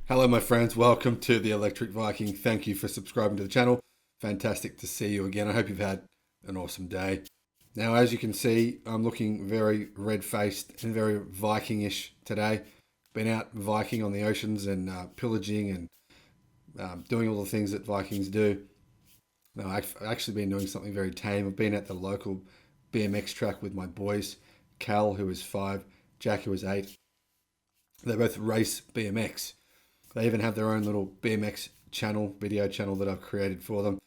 Hello, my friends. Welcome to the Electric Viking. Thank you for subscribing to the channel. Fantastic to see you again. I hope you've had an awesome day. Now, as you can see, I'm looking very red-faced and very Viking-ish today. Been out Viking on the oceans and pillaging and doing all the things that Vikings do. No, I've actually been doing something very tame. I've been at the local BMX track with my boys, Cal, who is 5, Jack, who is 8. They both race BMX. They even have their own little BMX channel, video channel that I've created for them.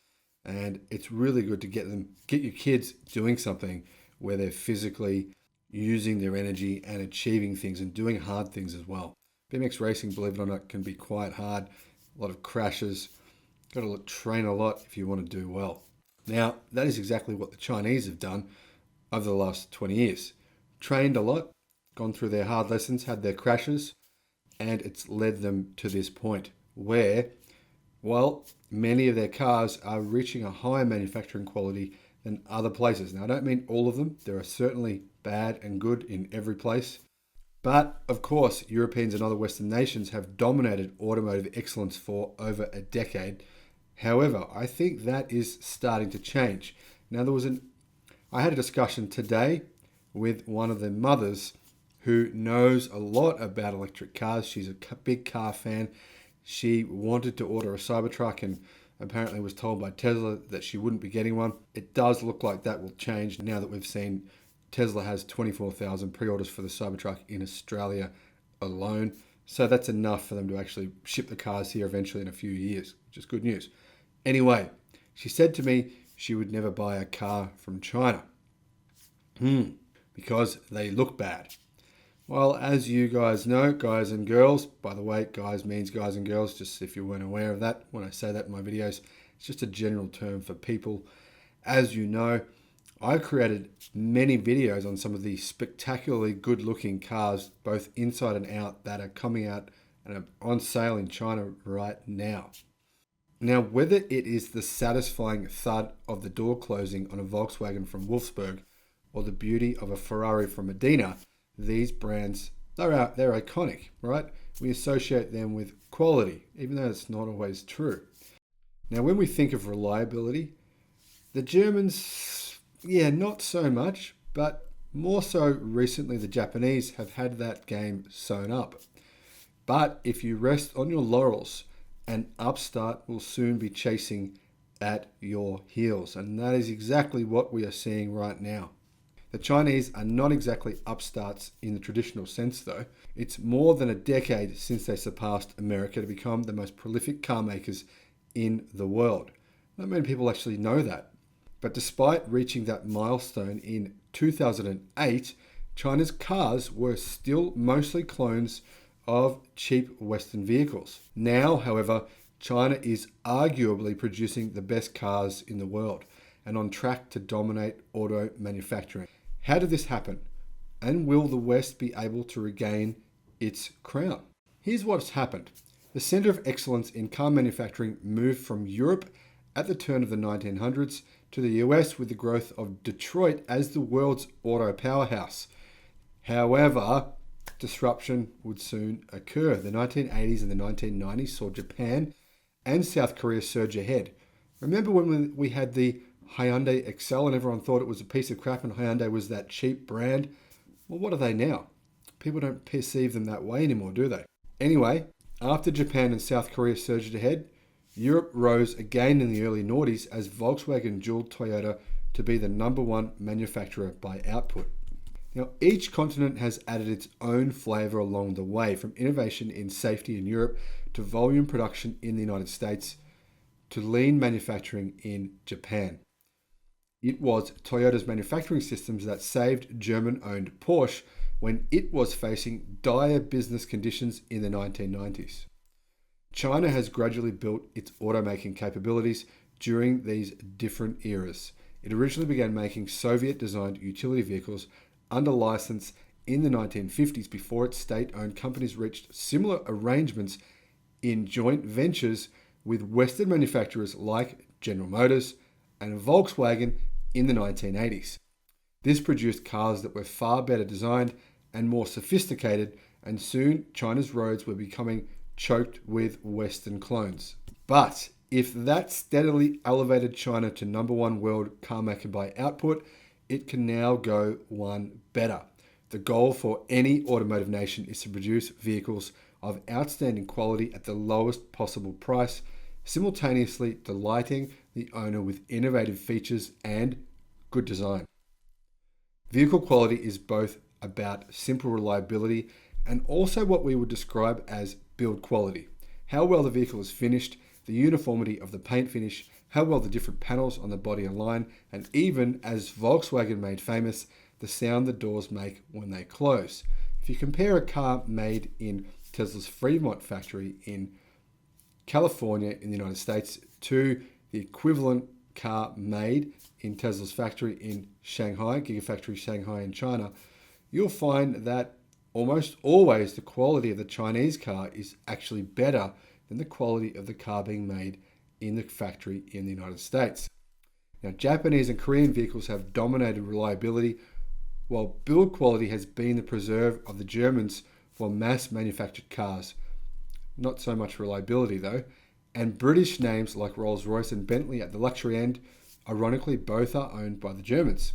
And it's really good to get your kids doing something where they're physically using their energy and achieving things and doing hard things as well. BMX racing, believe it or not, can be quite hard. A lot of crashes. Got to train a lot if you want to do well. Now, that is exactly what the Chinese have done over the last 20 years. Trained a lot, gone through their hard lessons, had their crashes, and it's led them to this point where, well, many of their cars are reaching a higher manufacturing quality than other places. Now, I don't mean all of them. There are certainly bad and good in every place. But, of course, Europeans and other Western nations have dominated automotive excellence for over a decade. However, I think that is starting to change. Now, I had a discussion today with one of the mothers who knows a lot about electric cars. She's a big car fan. She wanted to order a Cybertruck and apparently was told by Tesla that she wouldn't be getting one. It does look like that will change now that we've seen Tesla has 24,000 pre-orders for the Cybertruck in Australia alone. So that's enough for them to actually ship the cars here eventually in a few years, which is good news. Anyway, she said to me she would never buy a car from China because they look bad. Well, as you guys know, guys and girls, by the way, guys means guys and girls, just if you weren't aware of that, when I say that in my videos, it's just a general term for people. As you know, I've created many videos on some of the spectacularly good looking cars, both inside and out, that are coming out and are on sale in China right now. Now, whether it is the satisfying thud of the door closing on a Volkswagen from Wolfsburg or the beauty of a Ferrari from Medina, these brands, they're iconic, right? We associate them with quality, even though it's not always true. Now, when we think of reliability, the Germans, not so much, but more so recently the Japanese have had that game sewn up. But if you rest on your laurels, an upstart will soon be chasing at your heels. And that is exactly what we are seeing right now. The Chinese are not exactly upstarts in the traditional sense, though. It's more than a decade since they surpassed America to become the most prolific car makers in the world. Not many people actually know that. But despite reaching that milestone in 2008, China's cars were still mostly clones of cheap Western vehicles. Now, however, China is arguably producing the best cars in the world and on track to dominate auto manufacturing. How did this happen? And will the West be able to regain its crown? Here's what's happened. The center of excellence in car manufacturing moved from Europe at the turn of the 1900s to the US with the growth of Detroit as the world's auto powerhouse. However, disruption would soon occur. The 1980s and the 1990s saw Japan and South Korea surge ahead. Remember when we had the Hyundai Excel and everyone thought it was a piece of crap and Hyundai was that cheap brand? Well, what are they now? People don't perceive them that way anymore, do they? Anyway, after Japan and South Korea surged ahead, Europe rose again in the early noughties as Volkswagen jeweled Toyota to be the #1 manufacturer by output. Now, each continent has added its own flavor along the way, from innovation in safety in Europe to volume production in the United States to lean manufacturing in Japan. It was Toyota's manufacturing systems that saved German-owned Porsche when it was facing dire business conditions in the 1990s. China has gradually built its automaking capabilities during these different eras. It originally began making Soviet-designed utility vehicles under license in the 1950s before its state-owned companies reached similar arrangements in joint ventures with Western manufacturers like General Motors and Volkswagen in the 1980s. This produced cars that were far better designed and more sophisticated, and soon China's roads were becoming choked with Western clones. But if that steadily elevated China to #1 world car maker by output, it can now go one better. The goal for any automotive nation is to produce vehicles of outstanding quality at the lowest possible price, simultaneously delighting the owner with innovative features and good design. Vehicle quality is both about simple reliability and also what we would describe as build quality. How well the vehicle is finished, the uniformity of the paint finish, how well the different panels on the body align, and even, as Volkswagen made famous, the sound the doors make when they close. If you compare a car made in Tesla's Fremont factory in California in the United States to the equivalent car made in Tesla's factory in Shanghai, Gigafactory Shanghai in China, you'll find that almost always the quality of the Chinese car is actually better than the quality of the car being made in the factory in the United States. Now, Japanese and Korean vehicles have dominated reliability, while build quality has been the preserve of the Germans for mass manufactured cars. Not so much reliability though, and British names like Rolls-Royce and Bentley at the luxury end, ironically both are owned by the Germans.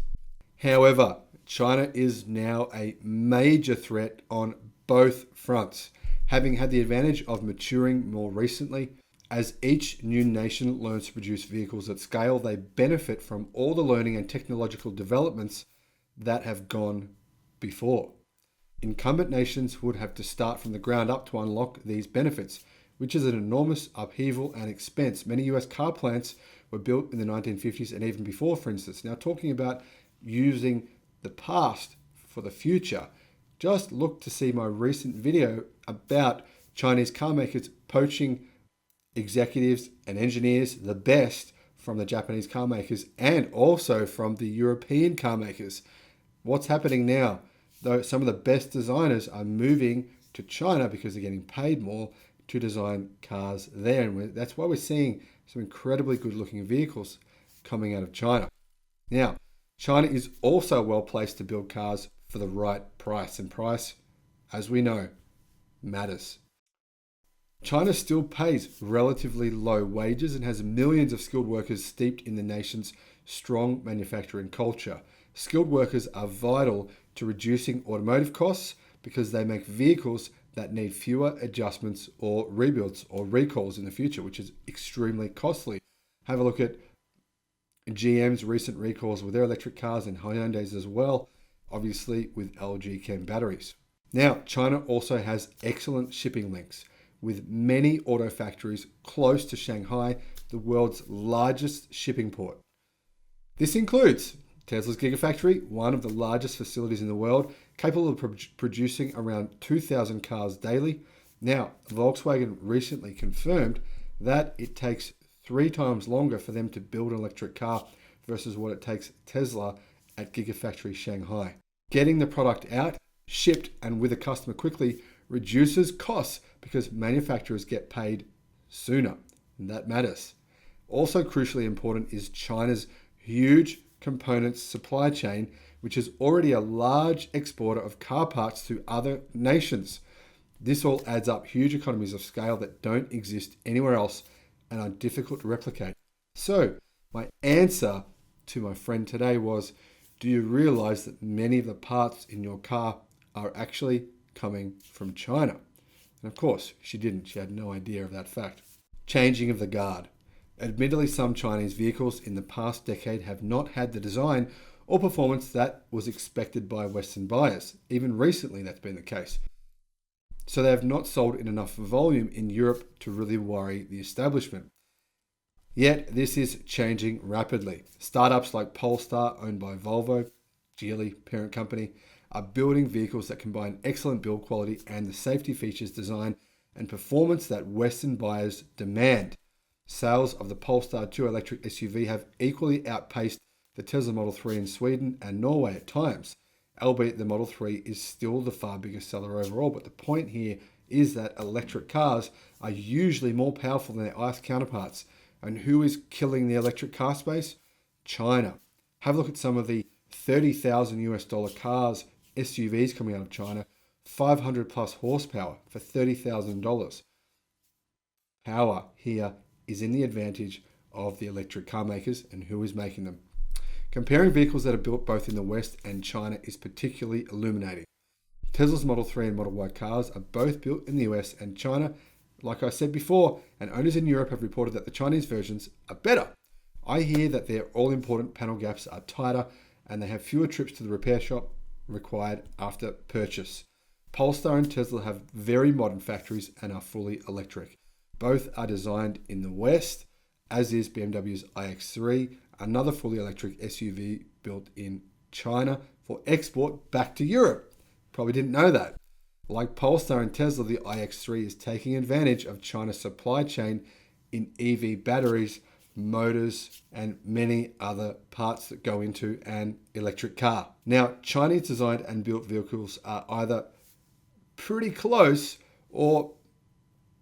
However, China is now a major threat on both fronts, having had the advantage of maturing more recently. As each new nation learns to produce vehicles at scale, they benefit from all the learning and technological developments that have gone before. Incumbent nations would have to start from the ground up to unlock these benefits, which is an enormous upheaval and expense. Many US car plants were built in the 1950s and even before, for instance. Now, talking about using the past for the future, just look to see my recent video about Chinese car makers poaching executives and engineers, the best from the Japanese car makers and also from the European car makers. What's happening now? Though some of the best designers are moving to China because they're getting paid more to design cars there. And that's why we're seeing some incredibly good looking vehicles coming out of China. Now, China is also well placed to build cars for the right price. And price, as we know, matters. China still pays relatively low wages and has millions of skilled workers steeped in the nation's strong manufacturing culture. Skilled workers are vital to reducing automotive costs because they make vehicles that need fewer adjustments or rebuilds or recalls in the future, which is extremely costly. Have a look at GM's recent recalls with their electric cars and Hyundai's as well, obviously with LG Chem batteries. Now, China also has excellent shipping links with many auto factories close to Shanghai, the world's largest shipping port. This includes Tesla's Gigafactory, one of the largest facilities in the world, capable of producing around 2,000 cars daily. Now, Volkswagen recently confirmed that it takes 3 times longer for them to build an electric car versus what it takes Tesla at Gigafactory Shanghai. Getting the product out, shipped, and with a customer quickly reduces costs because manufacturers get paid sooner, and that matters. Also crucially important is China's huge components supply chain, which is already a large exporter of car parts to other nations. This all adds up huge economies of scale that don't exist anywhere else and are difficult to replicate. So my answer to my friend today was, do you realize that many of the parts in your car are actually coming from China? And of course, she didn't. She had no idea of that fact. Changing of the guard. Admittedly, some Chinese vehicles in the past decade have not had the design or performance that was expected by Western buyers. Even recently, that's been the case. So they have not sold in enough volume in Europe to really worry the establishment. Yet, this is changing rapidly. Startups like Polestar, owned by Volvo, Geely, parent company, are building vehicles that combine excellent build quality and the safety features, design, and performance that Western buyers demand. Sales of the Polestar 2 electric SUV have equally outpaced the Tesla Model 3 in Sweden and Norway at times, albeit the Model 3 is still the far biggest seller overall. But the point here is that electric cars are usually more powerful than their ICE counterparts. And who is killing the electric car space? China. Have a look at some of the $30,000 cars, SUVs coming out of China, 500 plus horsepower for $30,000. power here is in the advantage of the electric car makers and who is making them. Comparing vehicles that are built both in the West and China is particularly illuminating. Tesla's Model 3 and Model Y cars are both built in the US and China, like I said before, and owners in Europe have reported that the Chinese versions are better. I hear that their all-important panel gaps are tighter and they have fewer trips to the repair shop required after purchase. Polestar and Tesla have very modern factories and are fully electric. Both are designed in the West, as is BMW's iX3, another fully electric SUV built in China for export back to Europe. Probably didn't know that. Like Polestar and Tesla, the iX3 is taking advantage of China's supply chain in EV batteries, motors, and many other parts that go into an electric car. Now, Chinese designed and built vehicles are either pretty close or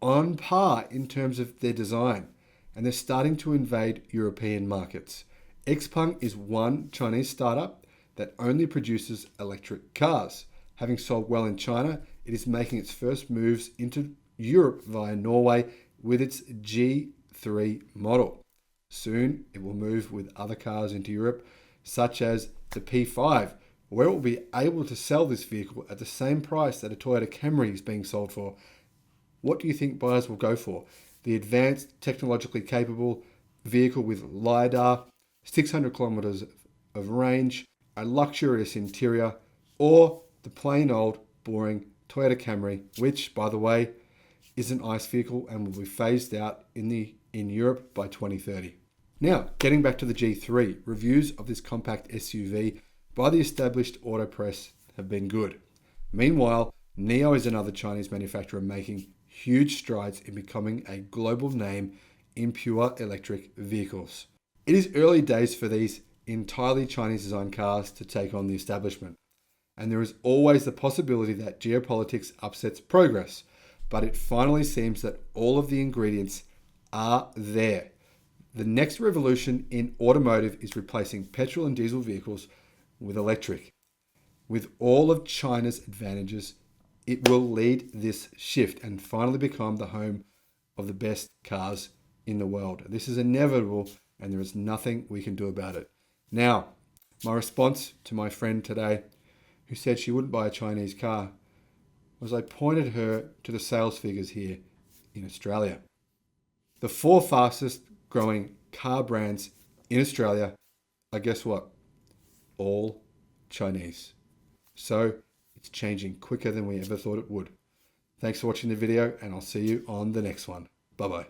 on par in terms of their design, and they're starting to invade European markets. XPeng is one Chinese startup that only produces electric cars. Having sold well in China, it is making its first moves into Europe via Norway with its G3 model. Soon, it will move with other cars into Europe, such as the P5, where it will be able to sell this vehicle at the same price that a Toyota Camry is being sold for. What do you think buyers will go for? The advanced, technologically capable vehicle with LiDAR, 600 kilometers of range, a luxurious interior, or the plain old, boring Toyota Camry, which, by the way, is an ICE vehicle and will be phased out in Europe by 2030. Now, getting back to the G3, reviews of this compact SUV by the established auto press have been good. Meanwhile, NIO is another Chinese manufacturer making huge strides in becoming a global name in pure electric vehicles. It is early days for these entirely Chinese designed cars to take on the establishment, and there is always the possibility that geopolitics upsets progress, but it finally seems that all of the ingredients are there. The next revolution in automotive is replacing petrol and diesel vehicles with electric. With all of China's advantages, it will lead this shift and finally become the home of the best cars in the world. This is inevitable and there is nothing we can do about it. Now, my response to my friend today, who said she wouldn't buy a Chinese car, was I pointed her to the sales figures here in Australia. The 4 fastest growing car brands in Australia are, guess what? All Chinese. So it's changing quicker than we ever thought it would. Thanks for watching the video, and I'll see you on the next one. Bye-bye.